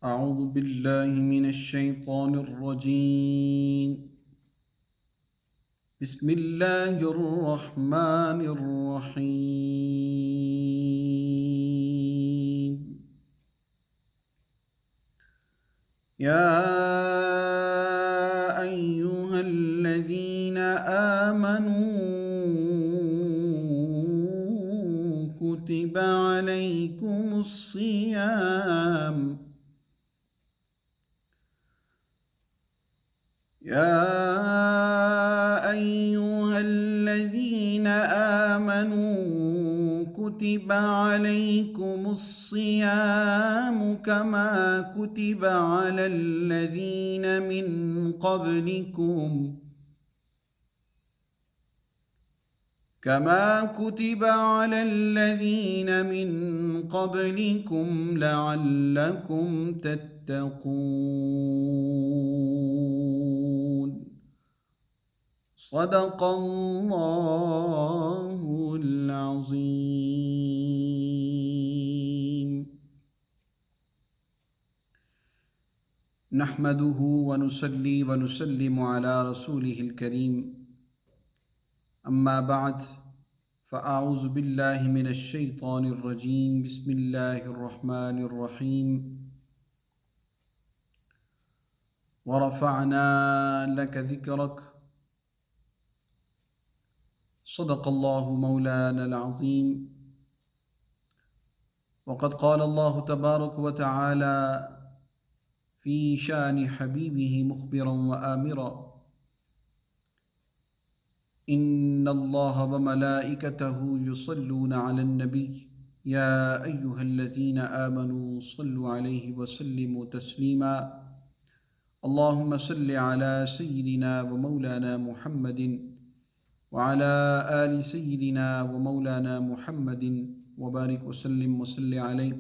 أعوذ بالله من الشيطان الرجيم. بسم الله الرحمن الرحيم. يا أيها الذين آمنوا كتب عليكم الصيام يا أيها الذين آمنوا كتب عليكم الصيام كما كتب على الذين من قبلكم لعلكم تتقون. صدق الله العظيم. نحمده ونصلي ونسلم على رسوله الكريم. أما بعد فأعوذ بالله من الشيطان الرجيم. بسم الله الرحمن الرحيم. ورفعنا لك ذكرك. صدق الله مولانا العظيم. وقد قال الله تبارك وتعالى في شان حبيبه مخبرا وآمرا: إن الله وملائكته يصلون على النبي يا أيها الذين آمنوا صلوا عليه وسلموا تسليما. اللهم صل على سيدنا ومولانا محمد وعلى آل سيدنا ومولانا محمد وبارك وسلم وصل عليه.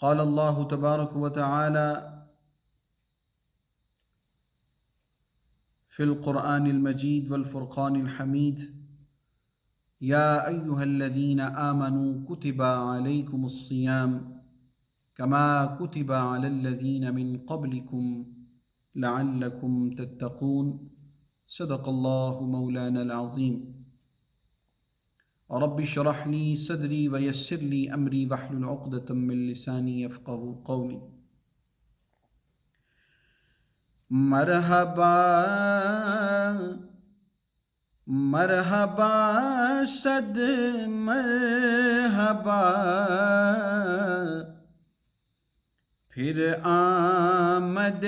قال الله تبارك وتعالى في القرآن المجيد والفرقان الحميد: يا أيها الذين آمنوا كتب عليكم الصيام كما كتب على الذين من قبلكم لعلكم تتقون. صدق الله مولانا العظيم. رب اشرح لي صدري ويسر لي أمري واحلل عقدة من لساني يفقهوا قولي. مرحبا مرحبا صد مرحبا، پھر آمد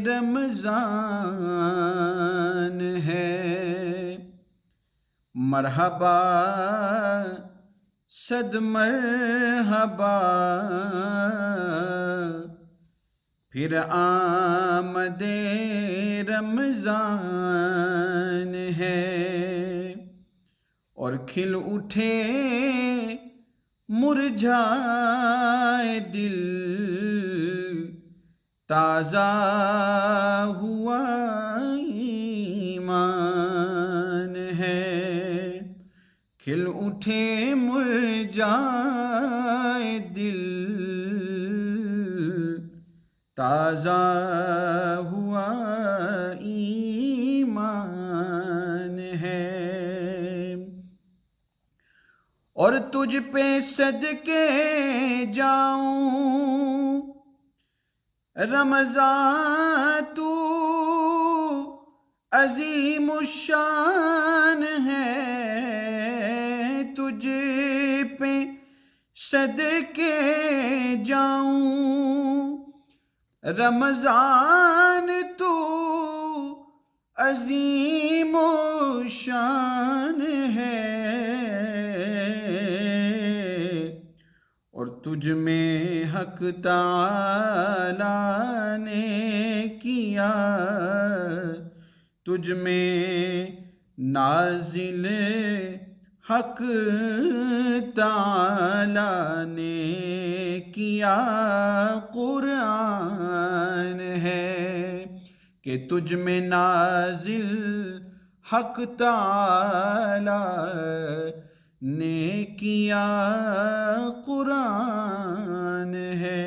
رمضان ہے. مرحبا صد مرحبا، پھر آمد رمضان ہے. اور کھل اٹھے مرجھائے دل، تازہ ہوا ایمان ہے. کھل اٹھے مرجھائے دل، تازہ ہوا ایمان ہے. اور تجھ پہ صدقے جاؤں رمضان، تو عظیم الشان ہے. تجھ پہ صدقے جاؤں رمضان، تو عظیم الشان ہے. اور تجھ میں حق تعالیٰ نے کیا، تجھ میں نازل حق تعالیٰ نے کیا قرآن ہے. کہ تجھ میں نازل حق تعالیٰ نیکیاں قرآن ہے۔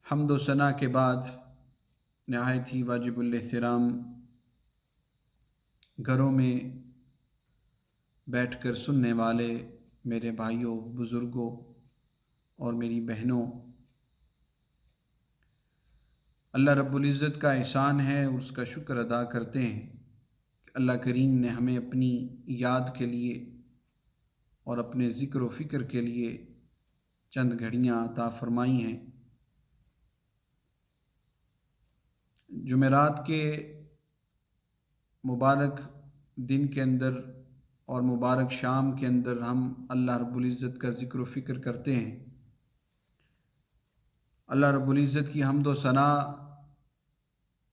حمد و ثنا کے بعد نہایت ہی واجب الاحترام گھروں میں بیٹھ کر سننے والے میرے بھائیوں، بزرگوں اور میری بہنوں، اللہ رب العزت کا احسان ہے اور اس کا شکر ادا کرتے ہیں کہ اللہ کریم نے ہمیں اپنی یاد کے لیے اور اپنے ذکر و فکر کے لیے چند گھڑیاں عطا فرمائی ہیں۔ جمعرات کے مبارک دن کے اندر اور مبارک شام کے اندر ہم اللہ رب العزت کا ذکر و فکر کرتے ہیں۔ اللہ رب العزت کی حمد و ثنا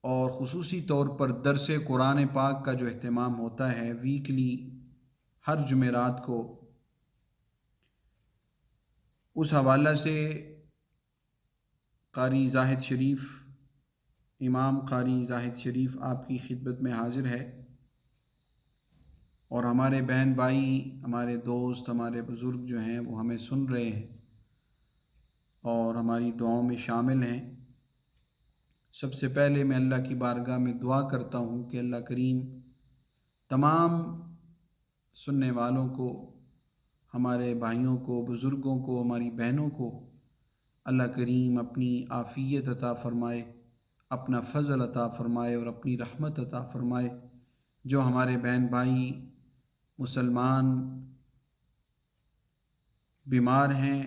اور خصوصی طور پر درس قرآن پاک کا جو اہتمام ہوتا ہے ویکلی ہر جمعرات کو، اس حوالہ سے قاری زاہد شریف، امام قاری زاہد شریف آپ کی خدمت میں حاضر ہے، اور ہمارے بہن بھائی، ہمارے دوست، ہمارے بزرگ جو ہیں وہ ہمیں سن رہے ہیں اور ہماری دعاؤں میں شامل ہیں۔ سب سے پہلے میں اللہ کی بارگاہ میں دعا کرتا ہوں کہ اللہ کریم تمام سننے والوں کو، ہمارے بھائیوں کو، بزرگوں کو، ہماری بہنوں کو اللہ کریم اپنی عافیت عطا فرمائے، اپنا فضل عطا فرمائے اور اپنی رحمت عطا فرمائے۔ جو ہمارے بہن بھائی مسلمان بیمار ہیں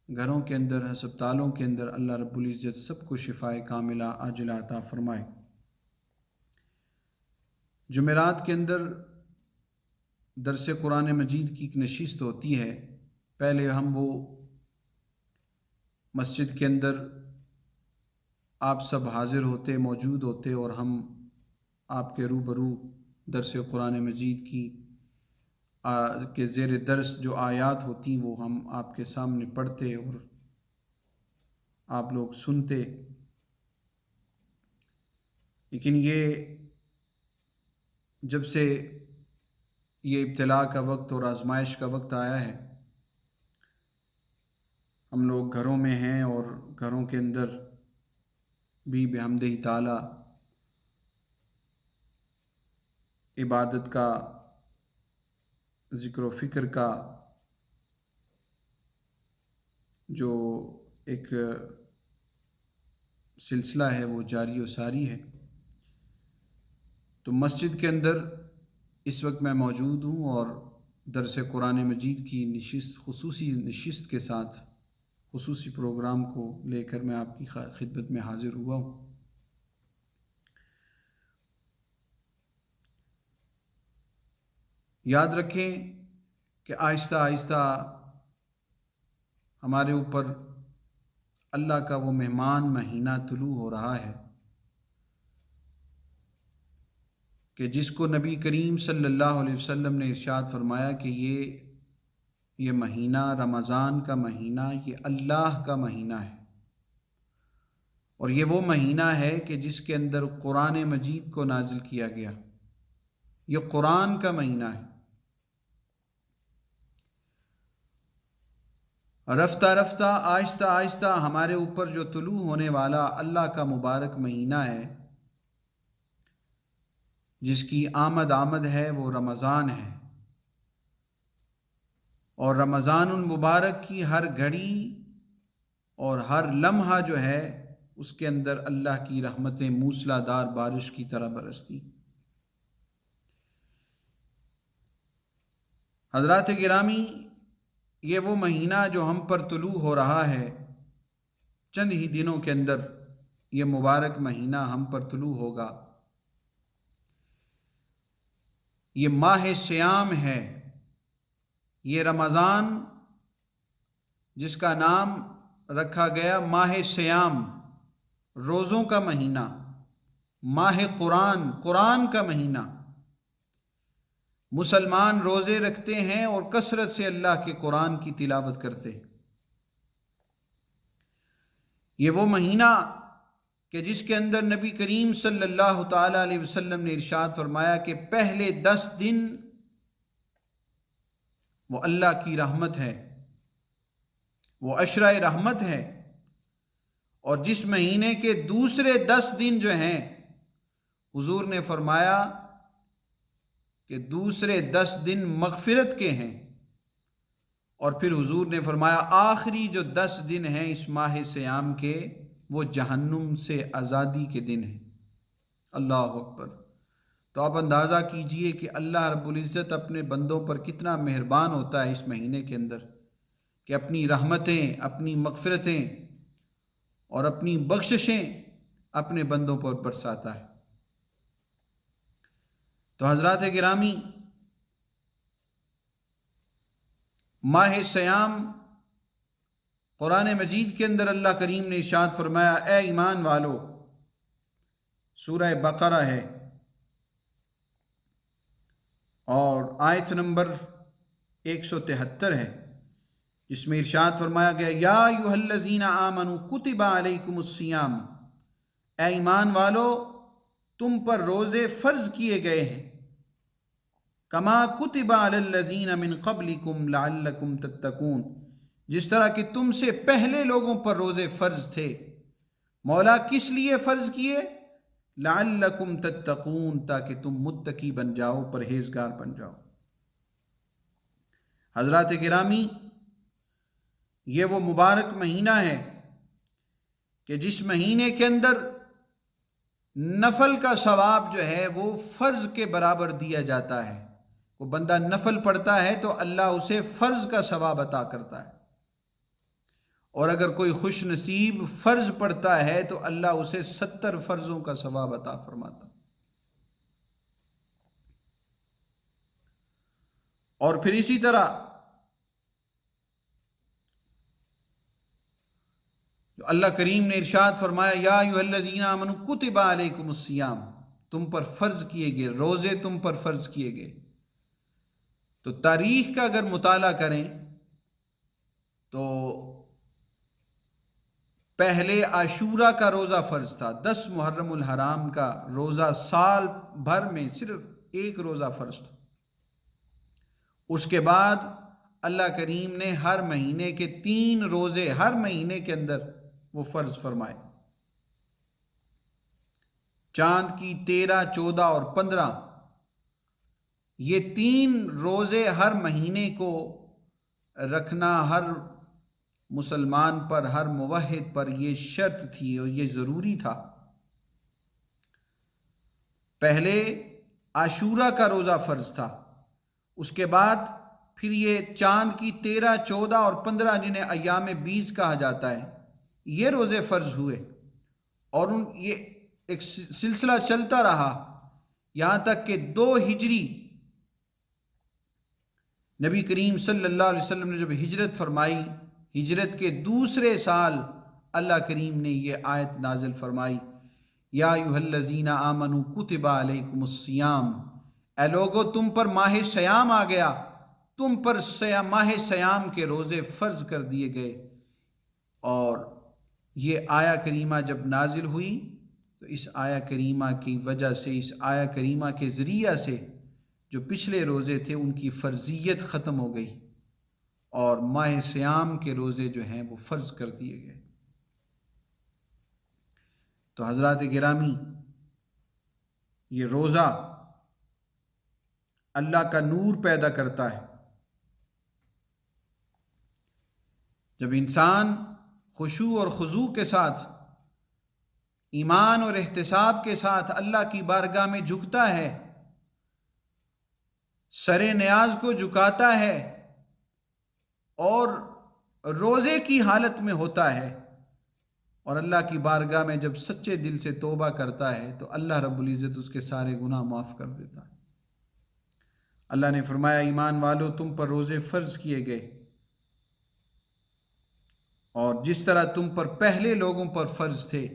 گھروں کے اندر، ہسپتالوں کے اندر، اللہ رب العزت سب کو شفائے کاملہ عاجلہ عطا فرمائے۔ جمعرات کے اندر درس قرآن مجید کی ایک نشست ہوتی ہے۔ پہلے ہم وہ مسجد کے اندر آپ سب حاضر ہوتے، موجود ہوتے، اور ہم آپ کے روبرو درس قرآن مجید کی کے زیر درس جو آیات ہوتی وہ ہم آپ کے سامنے پڑھتے اور آپ لوگ سنتے۔ لیکن یہ جب سے یہ ابتلا کا وقت اور آزمائش کا وقت آیا ہے، ہم لوگ گھروں میں ہیں اور گھروں کے اندر بھی بحمدہ تعالی عبادت کا، ذکر و فکر کا جو ایک سلسلہ ہے وہ جاری و ساری ہے۔ تو مسجد کے اندر اس وقت میں موجود ہوں اور درس قرآن مجید کی نشست، خصوصی نشست کے ساتھ خصوصی پروگرام کو لے کر میں آپ کی خدمت میں حاضر ہوا ہوں۔ یاد رکھیں کہ آہستہ آہستہ ہمارے اوپر اللہ کا وہ مہمان مہینہ طلوع ہو رہا ہے کہ جس کو نبی کریم صلی اللہ علیہ وسلم نے ارشاد فرمایا کہ یہ مہینہ رمضان کا مہینہ یہ اللہ کا مہینہ ہے، اور یہ وہ مہینہ ہے کہ جس کے اندر قرآن مجید کو نازل کیا گیا، یہ قرآن کا مہینہ ہے۔ رفتہ رفتہ آہستہ آہستہ ہمارے اوپر جو طلوع ہونے والا اللہ کا مبارک مہینہ ہے، جس کی آمد ہے وہ رمضان ہے، اور رمضان المبارک کی ہر گھڑی اور ہر لمحہ جو ہے اس کے اندر اللہ کی رحمتیں موسلا دار بارش کی طرح برستی۔ حضرات گرامی، یہ وہ مہینہ جو ہم پر طلوع ہو رہا ہے، چند ہی دنوں کے اندر یہ مبارک مہینہ ہم پر طلوع ہوگا۔ یہ ماہ سیام ہے، یہ رمضان جس کا نام رکھا گیا ماہ سیام، روزوں کا مہینہ، ماہ قرآن، قرآن کا مہینہ۔ مسلمان روزے رکھتے ہیں اور کثرت سے اللہ کے قرآن کی تلاوت کرتے ہیں۔ یہ وہ مہینہ کہ جس کے اندر نبی کریم صلی اللہ تعالیٰ علیہ وسلم نے ارشاد فرمایا کہ پہلے 10 دن وہ اللہ کی رحمت ہے، وہ عشرہ رحمت ہے، اور جس مہینے کے دوسرے 10 دن جو ہیں حضور نے فرمایا کہ دوسرے 10 دن مغفرت کے ہیں، اور پھر حضور نے فرمایا آخری جو 10 دن ہیں اس ماہ سیام کے وہ جہنم سے آزادی کے دن ہیں۔ اللہ اکبر۔ تو آپ اندازہ کیجئے کہ اللہ رب العزت اپنے بندوں پر کتنا مہربان ہوتا ہے اس مہینے کے اندر، کہ اپنی رحمتیں، اپنی مغفرتیں اور اپنی بخششیں اپنے بندوں پر برساتا ہے۔ تو حضرات گرامی، ماہ سیام قرآن مجید کے اندر اللہ کریم نے ارشاد فرمایا، اے ایمان والو، سورہ بقرہ ہے اور آیت نمبر 173 ہے، جس میں ارشاد فرمایا گیا، یا ایھا الذین آمنوا کتب علیکم الصیام، اے ایمان والو تم پر روزے فرض کیے گئے ہیں، کما کتب علی الذین من قبلکم لعلکم تتقون، جس طرح کہ تم سے پہلے لوگوں پر روزے فرض تھے۔ مولا کس لیے فرض کیے؟ لعلکم تتقون، تاکہ تم متقی بن جاؤ، پرہیزگار بن جاؤ۔ حضرات گرامی، یہ وہ مبارک مہینہ ہے کہ جس مہینے کے اندر نفل کا ثواب جو ہے وہ فرض کے برابر دیا جاتا ہے۔ وہ بندہ نفل پڑھتا ہے تو اللہ اسے فرض کا ثواب عطا کرتا ہے، اور اگر کوئی خوش نصیب فرض پڑھتا ہے تو اللہ اسے 70 فرضوں کا ثواب عطا فرماتا۔ اور پھر اسی طرح اللہ کریم نے ارشاد فرمایا، یا ایھا الذین آمنوا کتب علیکم الصیام، تم پر فرض کیے گئے روزے، تم پر فرض کیے گئے۔ تو تاریخ کا اگر مطالعہ کریں تو پہلے عاشورہ کا روزہ فرض تھا، 10 محرم الحرام کا روزہ سال بھر میں صرف ایک روزہ فرض تھا۔ اس کے بعد اللہ کریم نے ہر مہینے کے 3 روزے ہر مہینے کے اندر وہ فرض فرمائے، چاند کی 13، 14 اور 15، یہ 3 روزے ہر مہینے کو رکھنا ہر مسلمان پر، ہر موحد پر یہ شرط تھی اور یہ ضروری تھا۔ پہلے عاشورہ کا روزہ فرض تھا، اس کے بعد پھر یہ چاند کی 13، 14 اور 15 جنہیں ایام بیس کہا جاتا ہے، یہ روزے فرض ہوئے، اور یہ ایک سلسلہ چلتا رہا یہاں تک کہ 2 ہجری نبی کریم صلی اللہ علیہ وسلم نے جب ہجرت فرمائی، ہجرت کے دوسرے سال اللہ کریم نے یہ آیت نازل فرمائی، یا ایھا الذین آمنوا کتب علیکم الصیام، اے لوگو تم پر ماہ سیام آ گیا، تم پر ماہ سیام کے روزے فرض کر دیے گئے۔ اور یہ آیہ کریمہ جب نازل ہوئی تو اس آیہ کریمہ کی وجہ سے، اس آیہ کریمہ کے ذریعہ سے جو پچھلے روزے تھے ان کی فرضیت ختم ہو گئی، اور ماہ سیام کے روزے جو ہیں وہ فرض کر دیے گئے۔ تو حضرات گرامی، یہ روزہ اللہ کا نور پیدا کرتا ہے۔ جب انسان خشوع اور خضوع کے ساتھ، ایمان اور احتساب کے ساتھ اللہ کی بارگاہ میں جھکتا ہے، سر نیاز کو جھکاتا ہے اور روزے کی حالت میں ہوتا ہے، اور اللہ کی بارگاہ میں جب سچے دل سے توبہ کرتا ہے تو اللہ رب العزت اس کے سارے گناہ معاف کر دیتا ہے۔ اللہ نے فرمایا، ایمان والو تم پر روزے فرض کیے گئے، اور جس طرح تم پر پہلے لوگوں پر فرض تھے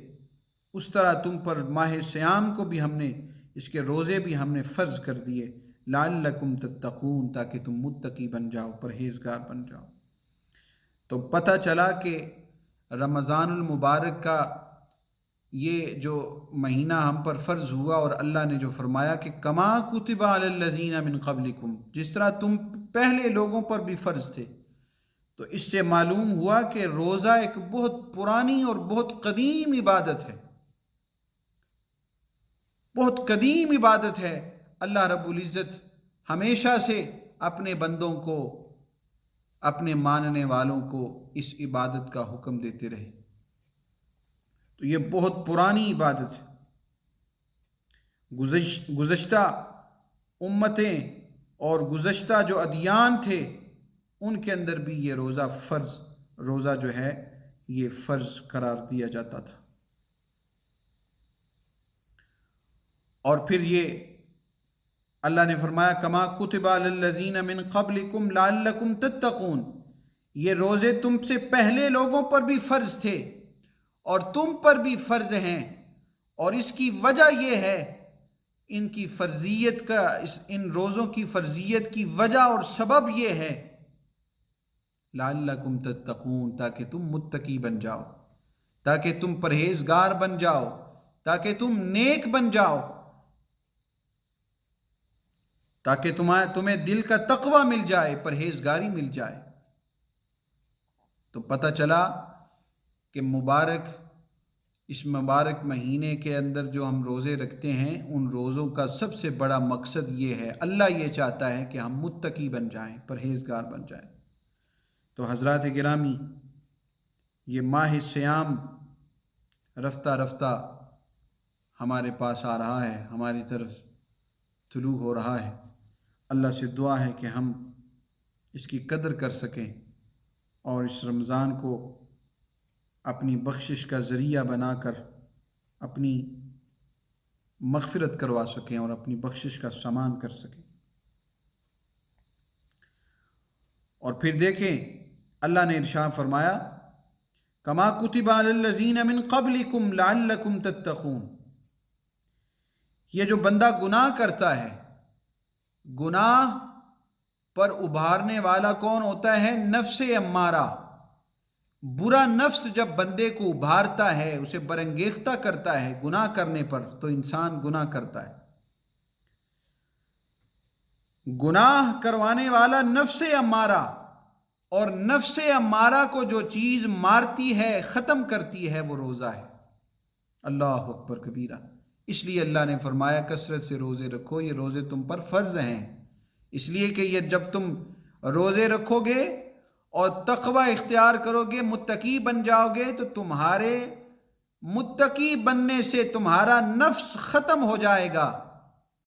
اس طرح تم پر ماہ سیام کو بھی ہم نے، اس کے روزے بھی ہم نے فرض کر دیے، لعلکم تتقون، تاکہ تم متقی بن جاؤ، پرہیزگار بن جاؤ۔ تو پتہ چلا کہ رمضان المبارک کا یہ جو مہینہ ہم پر فرض ہوا اور اللہ نے جو فرمایا کہ کما کتب علی الذین من قبلکم، جس طرح تم پہلے لوگوں پر بھی فرض تھے، تو اس سے معلوم ہوا کہ روزہ ایک بہت پرانی اور بہت قدیم عبادت ہے، بہت قدیم عبادت ہے۔ اللہ رب العزت ہمیشہ سے اپنے بندوں کو، اپنے ماننے والوں کو اس عبادت کا حکم دیتے رہے، تو یہ بہت پرانی عبادت ہے۔ گزشتہ امتیں اور گزشتہ جو ادیان تھے ان کے اندر بھی یہ روزہ جو ہے یہ فرض قرار دیا جاتا تھا۔ اور پھر یہ اللہ نے فرمایا کما کتب علی الذین من قبلکم لعلکم تتقون، یہ روزے تم سے پہلے لوگوں پر بھی فرض تھے اور تم پر بھی فرض ہیں، اور اس کی وجہ یہ ہے، ان کی فرضیت کا، ان روزوں کی فرضیت کی وجہ اور سبب یہ ہے لعلکم تتقون، تاکہ تم متقی بن جاؤ، تاکہ تم پرہیزگار بن جاؤ، تاکہ تم نیک بن جاؤ، تاکہ تمہیں دل کا تقوی مل جائے، پرہیزگاری مل جائے۔ تو پتہ چلا کہ اس مبارک مہینے کے اندر جو ہم روزے رکھتے ہیں، ان روزوں کا سب سے بڑا مقصد یہ ہے، اللہ یہ چاہتا ہے کہ ہم متقی بن جائیں، پرہیزگار بن جائیں۔ تو حضرات گرامی، یہ ماہ سیام رفتہ رفتہ ہمارے پاس آ رہا ہے، ہماری طرف طلوع ہو رہا ہے۔ اللہ سے دعا ہے کہ ہم اس کی قدر کر سکیں اور اس رمضان کو اپنی بخشش کا ذریعہ بنا کر اپنی مغفرت کروا سکیں اور اپنی بخشش کا سامان کر سکیں۔ اور پھر دیکھیں اللہ نے ارشاد فرمایا کما کتب علی الذین من قبلکم لعلکم تتقون، یہ جو بندہ گناہ کرتا ہے، گناہ پر ابھارنے والا کون ہوتا ہے؟ نفس امارہ۔ برا نفس جب بندے کو ابھارتا ہے، اسے برانگیختہ کرتا ہے گناہ کرنے پر، تو انسان گناہ کرتا ہے۔ گناہ کروانے والا نفس امارہ، اور نفس امارہ کو جو چیز مارتی ہے، ختم کرتی ہے، وہ روزہ ہے۔ اللہ اکبر کبیرہ۔ اس لیے اللہ نے فرمایا کثرت سے روزے رکھو، یہ روزے تم پر فرض ہیں، اس لیے کہ یہ جب تم روزے رکھو گے اور تقوی اختیار کرو گے، متقی بن جاؤ گے، تو تمہارے متقی بننے سے تمہارا نفس ختم ہو جائے گا،